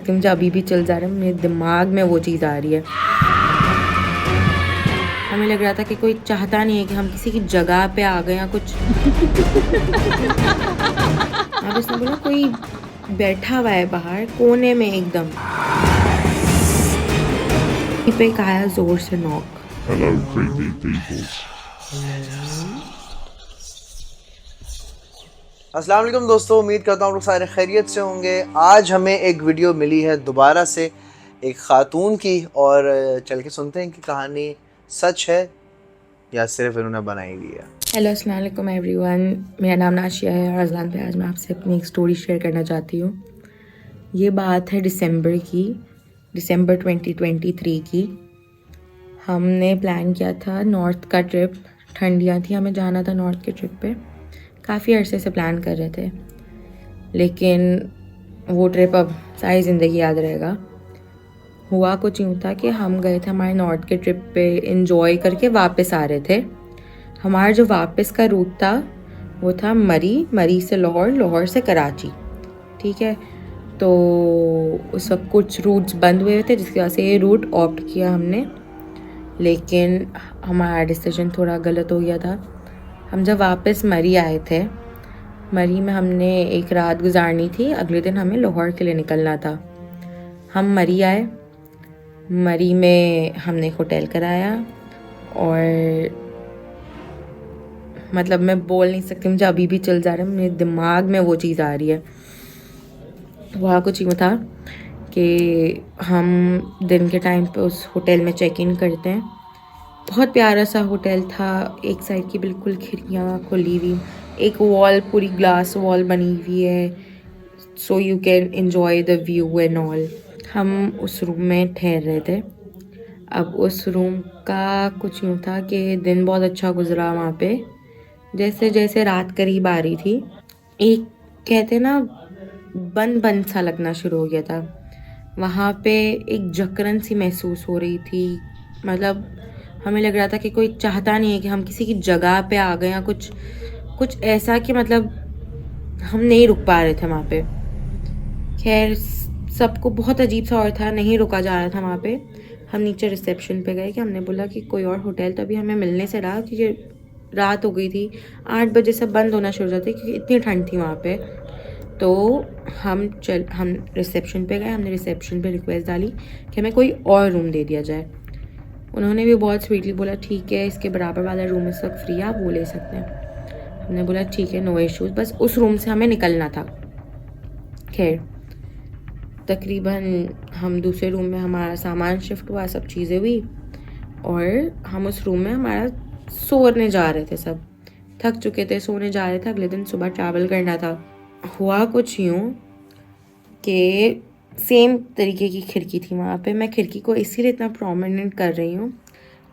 कि मुझे अभी भी चल जा रहा है, मेरे दिमाग में वो चीज़ आ रही है। हमें लग रहा था कि कोई चाहता नहीं है कि हम किसी की जगह पे आ गए या कुछ। अब उसने बोला कोई बैठा हुआ है बाहर कोने में एकदम। पे एक आया जोर से नॉक। Hello, creepy people. अस्सलाम वालेकुम दोस्तों, उम्मीद करता हूँ आप लोग सारे खैरियत से होंगे। आज हमें एक वीडियो मिली है दोबारा से एक ख़ातून की, और चल के सुनते हैं कि कहानी सच है या सिर्फ इन्होंने बनाई हुई है। हेलो अस्सलाम वालेकुम एवरीवन, मेरा नाम नाशिया है और अज़लान पे आज मैं आपसे अपनी एक स्टोरी शेयर करना चाहती हूँ। ये बात है दिसंबर 2023 की। हमने प्लान किया था नॉर्थ का ट्रिप। ठंडियाँ थी, हमें जाना था नॉर्थ के ट्रिप पे। काफ़ी अरसे से प्लान कर रहे थे, लेकिन वो ट्रिप अब सारी ज़िंदगी याद रहेगा। हुआ कुछ यूँ था कि हम गए थे हमारे नॉर्थ के ट्रिप पे, एंजॉय करके वापस आ रहे थे। हमारा जो वापस का रूट था वो था मरी से लाहौर, लाहौर से कराची। ठीक है, तो उस वक्त कुछ रूट्स बंद हुए थे जिसकी वजह से ये रूट ऑप्ट किया हमने, लेकिन हमारा डिसीजन थोड़ा गलत हो गया था। हम जब वापस मरी आए थे, मरी में हमने एक रात गुजारनी थी, अगले दिन हमें लाहौर के लिए निकलना था। हम मरी आए, मरी में हमने एक होटल कराया और मतलब मैं बोल नहीं सकती, मुझे अभी भी चल जा रहा है, मेरे दिमाग में वो चीज़ आ रही है। वहाँ कुछ यूँ था कि हम दिन के टाइम पे उस होटल में चेक इन करते हैं। बहुत प्यारा सा होटल था, एक साइड की बिल्कुल खिड़कियाँ खुली हुई, एक वॉल पूरी ग्लास वॉल बनी हुई है, so you can enjoy the view and all. हम उस रूम में ठहर रहे थे। अब उस रूम का कुछ यूँ था कि दिन बहुत अच्छा गुजरा वहाँ पे। जैसे जैसे रात करीब आ रही थी, एक कहते ना बंद बंद सा लगना शुरू हो गया था। वहाँ पे एक जकरन सी महसूस हो रही थी। मतलब हमें लग रहा था कि कोई चाहता नहीं है कि हम किसी की जगह पे आ गए या कुछ ऐसा कि मतलब हम नहीं रुक पा रहे थे वहाँ पे। खैर सबको बहुत अजीब सा और था, नहीं रुका जा रहा था वहाँ पे। हम नीचे रिसेप्शन पे गए कि हमने बोला कि कोई और होटल तो अभी हमें मिलने से रहा, क्योंकि रात हो गई थी, 8 बजे से बंद होना शुरू हो जाते क्योंकि इतनी ठंड थी वहाँ पे। तो हम रिसेप्शन पे गए, हमने रिसेप्शन पे रिक्वेस्ट डाली कि हमें कोई और रूम दे दिया जाए। उन्होंने भी बहुत स्वीटली बोला ठीक है, इसके बराबर वाला रूम इस वक्त फ्री है, आप वो ले सकते हैं। हमने बोला ठीक है, नो इश्यूज़, बस उस रूम से हमें निकलना था। खैर तकरीबन हम दूसरे रूम में हमारा सामान शिफ्ट हुआ, सब चीज़ें हुई और हम उस रूम में हमारा सोने जा रहे थे। सब थक चुके थे, सोने जा रहे थे, अगले दिन सुबह ट्रैवल करना था। हुआ कुछ यूँ कि सेम तरीके की खिड़की थी वहाँ पे। मैं खिड़की को इसीलिए इतना प्रोमिनेंट कर रही हूँ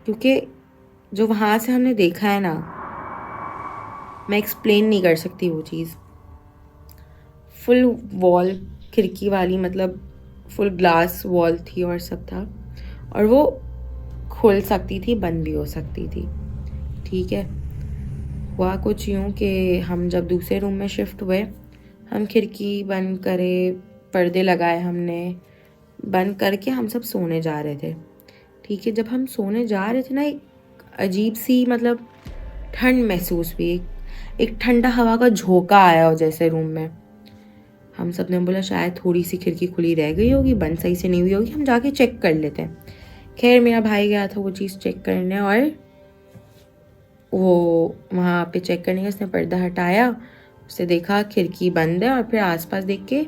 क्योंकि जो वहाँ से हमने देखा है ना, मैं एक्सप्लेन नहीं कर सकती वो चीज़। फुल वॉल खिड़की वाली, मतलब फुल ग्लास वॉल थी और सब था, और वो खुल सकती थी, बंद भी हो सकती थी। ठीक है, हुआ कुछ यूँ कि हम जब दूसरे रूम में शिफ्ट हुए, हम खिड़की बंद करे, पर्दे लगाए, हमने बंद करके हम सब सोने जा रहे थे। ठीक है, जब हम सोने जा रहे थे ना, एक अजीब सी मतलब ठंड महसूस हुई, एक ठंडा हवा का झोंका आया हो जैसे रूम में। हम सब ने बोला शायद थोड़ी सी खिड़की खुली रह गई होगी, बंद सही से नहीं हुई होगी, हम जाके चेक कर लेते हैं। खैर मेरा भाई गया था वो चीज़ चेक करने, और वो वहाँ पे चेक करने का, उसने पर्दा हटाया, उसने देखा खिड़की बंद है, और फिर आसपास देख के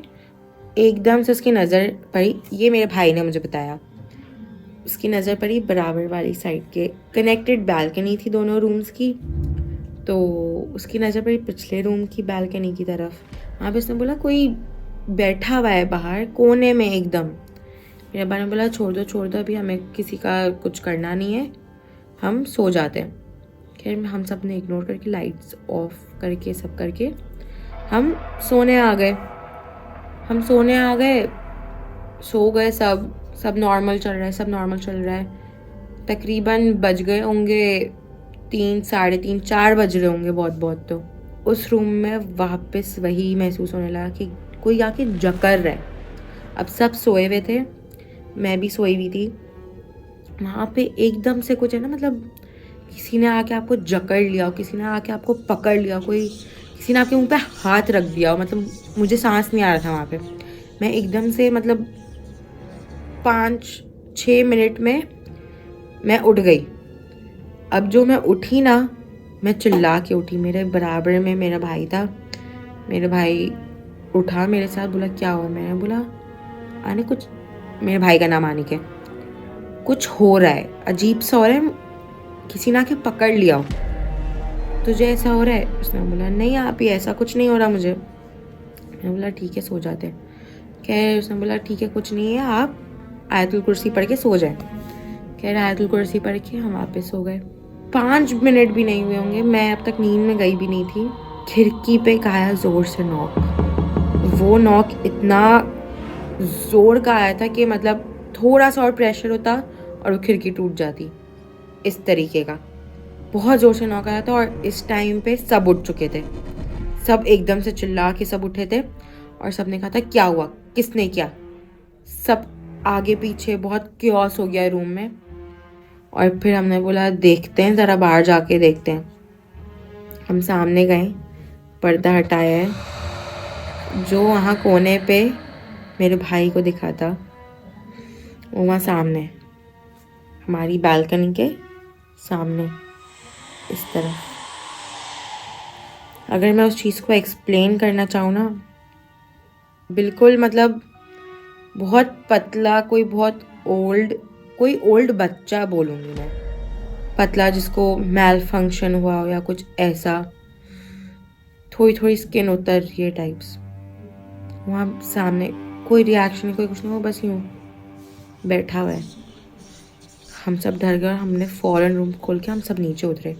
एकदम से उसकी नज़र पड़ी, ये मेरे भाई ने मुझे बताया, उसकी नज़र पड़ी बराबर वाली साइड के, कनेक्टेड बैल्कनी थी दोनों रूम्स की, तो उसकी नज़र पड़ी पिछले रूम की बैल्कनी की तरफ। वहाँ पे उसने बोला कोई बैठा हुआ है बाहर कोने में एकदम। मेरे अब्बा ने बोला छोड़ दो, अभी हमें किसी का कुछ करना नहीं है, हम सो जाते हैं। खैर हम सब ने इग्नोर करके लाइट्स ऑफ करके सब करके हम सोने आ गए। सो गए, सब नॉर्मल चल रहा है। तकरीबन बज गए होंगे 3, साढ़े 3, 4 बज रहे होंगे बहुत तो। उस रूम में वापस वही महसूस होने लगा कि कोई आके जकर रहा है। अब सब सोए हुए थे, मैं भी सोई हुई थी। वहाँ पे एकदम से कुछ है ना, मतलब किसी ने आके आपको जकड़ लिया हो, किसी ने आके आपको पकड़ लिया, कोई किसी ने आपके मुंह पे हाथ रख दिया हो। मतलब मुझे सांस नहीं आ रहा था वहाँ पे। मैं एकदम से मतलब 5-6 मिनट में मैं उठ गई। अब जो मैं उठी ना, मैं चिल्ला के उठी। मेरे बराबर में मेरा भाई था, मेरे भाई उठा मेरे साथ, बोला क्या हुआ? मैंने बोला आने कुछ, मेरे भाई का नाम आनिक है, कुछ हो रहा है, अजीब सा हो रहा है, किसी ने आके पकड़ लिया हो, तुझे ऐसा हो रहा है? उसने बोला नहीं आप ही, ऐसा कुछ नहीं हो रहा मुझे। मैंने बोला ठीक है सो जाते हैं। कह उसने बोला ठीक है कुछ नहीं है, आप आयतुल कुर्सी पढ़ के सो जाए। कह रहे आयतुल कुर्सी पढ़ के हम वापस सो गए। 5 मिनट भी नहीं हुए होंगे, मैं अब तक नींद में गई भी नहीं थी, खिड़की पे आया जोर से नॉक। वो नॉक इतना जोर का आया था कि मतलब थोड़ा सा और प्रेशर होता और वो खिड़की टूट जाती, इस तरीके का बहुत जोर से नॉक आया था। और इस टाइम पे सब उठ चुके थे, सब एकदम से चिल्ला के सब उठे थे और सब ने कहा था क्या हुआ, किसने किया। सब आगे पीछे बहुत क्योस हो गया रूम में। और फिर हमने बोला देखते हैं, ज़रा बाहर जाके देखते हैं। हम सामने गए, पर्दा हटाया है, जो वहाँ कोने पे मेरे भाई को दिखा था वो वहाँ सामने, हमारी बालकनी के सामने इस तरफ। अगर मैं उस चीज़ को एक्सप्लेन करना चाहूँ ना, बिल्कुल मतलब बहुत पतला, कोई ओल्ड बच्चा बोलूँगी मैं, पतला जिसको मेल फंक्शन हुआ हो या कुछ ऐसा, थोड़ी थोड़ी स्किन उतर ये टाइप्स। वहाँ सामने कोई रिएक्शन नहीं, कोई कुछ नहीं, वो बस यूँ बैठा हुआ है। हम सब डर गए, हमने फ़ौरन रूम खोल के हम सब नीचे उतरे,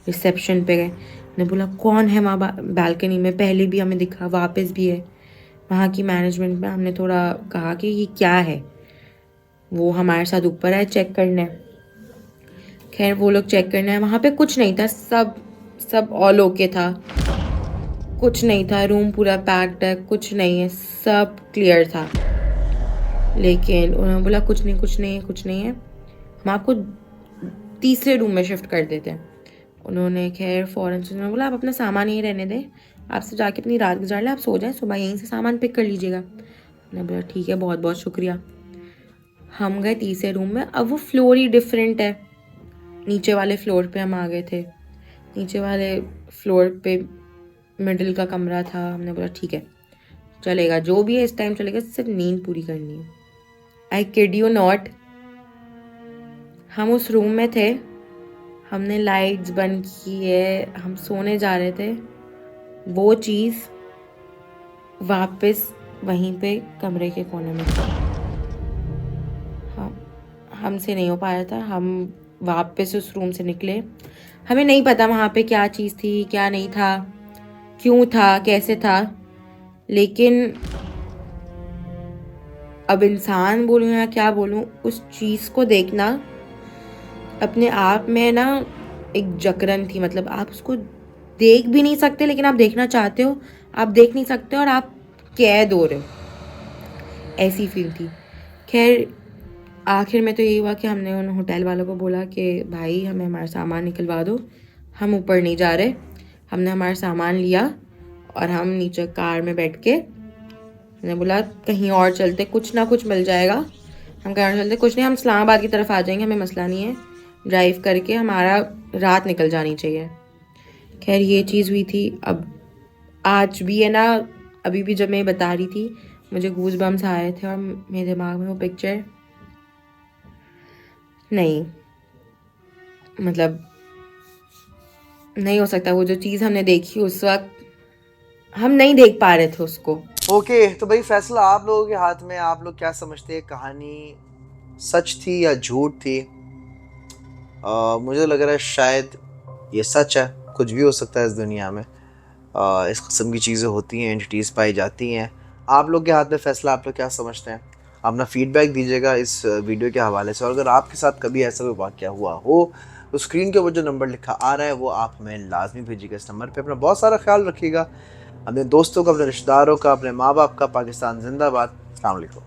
रिसेप्शन पे गए। ने बोला कौन है वहाँ बालकनी में, पहले भी हमें दिखा, वापस भी है। वहाँ की मैनेजमेंट में हमने थोड़ा कहा कि ये क्या है, वो हमारे साथ ऊपर आए चेक करने। खैर वो लोग चेक करने आए, वहाँ पे कुछ नहीं था, सब ऑल ओके था, कुछ नहीं था, रूम पूरा पैक्ड है, कुछ नहीं है, सब क्लियर था। लेकिन उन्होंने बोला कुछ नहीं है, हम आपको तीसरे रूम में शिफ्ट कर देते हैं। उन्होंने खैर फ़ौरन से उन्होंने बोला आप अपना सामान यहीं रहने दें, आप सब जाके अपनी रात गुजार लें, आप सो जाएं, सुबह यहीं से सामान पिक कर लीजिएगा। मैंने बोला ठीक है बहुत बहुत शुक्रिया। हम गए तीसरे रूम में। अब वो फ्लोर ही डिफरेंट है, नीचे वाले फ्लोर पे हम आ गए थे। नीचे वाले फ्लोर पे मिडिल का कमरा था। हमने बोला ठीक है चलेगा, जो भी है इस टाइम चलेगा, सिर्फ नींद पूरी करनी है। आई किड यू नॉट, हम उस रूम में थे, हमने लाइट्स बंद की है, हम सोने जा रहे थे, वो चीज़ वापस वहीं पे कमरे के कोने में थी। हमसे नहीं हो पाया था, हम वापस उस रूम से निकले। हमें नहीं पता वहाँ पे क्या चीज़ थी, क्या नहीं था, क्यों था, कैसे था, लेकिन अब इंसान बोलूँ या क्या बोलूँ, उस चीज़ को देखना अपने आप में ना एक जकरन थी। मतलब आप उसको देख भी नहीं सकते, लेकिन आप देखना चाहते हो, आप देख नहीं सकते और आप कैद हो रहे हो, ऐसी फील थी। खैर आखिर में तो यही हुआ कि हमने उन होटल वालों को बोला कि भाई हमें हमारा सामान निकलवा दो, हम ऊपर नहीं जा रहे। हमने हमारा सामान लिया और हम नीचे कार में बैठ के, मैंने बोला कहीं और चलते, कुछ ना कुछ मिल जाएगा, हम कहीं और चलते, कुछ नहीं हम इस्लामाबाद की तरफ आ जाएंगे, हमें मसला नहीं है, ड्राइव करके हमारा रात निकल जानी चाहिए। खैर ये चीज़ हुई थी। अब आज भी है ना, अभी भी जब मैं बता रही थी मुझे गूज बम्स आए थे और मेरे दिमाग में वो पिक्चर नहीं, मतलब नहीं हो सकता। वो जो चीज़ हमने देखी उस वक्त हम नहीं देख पा रहे थे उसको। ओके तो भाई फैसला आप लोगों के हाथ में, आप लोग क्या समझते हैं, कहानी सच थी या झूठ थी? मुझे लग रहा है शायद ये सच है, कुछ भी हो सकता है इस दुनिया में। इस किस्म की चीज़ें होती हैं, एंटिटीज़ पाई जाती हैं। आप लोग के हाथ में फैसला, आप लोग क्या समझते हैं? अपना फीडबैक दीजिएगा इस वीडियो के हवाले से। और अगर आपके साथ कभी ऐसा कोई वाक़या हुआ हो तो स्क्रीन के ऊपर जो नंबर लिखा आ रहा है वो आप हमें लाजमी भेजिएगा इस नंबर पे। अपना बहुत सारा ख्याल रखिएगा, अपने दोस्तों का, अपने रिश्तेदारों का, अपने माँ बाप का। पाकिस्तान जिंदाबाद। अस्सलाम वालेकुम।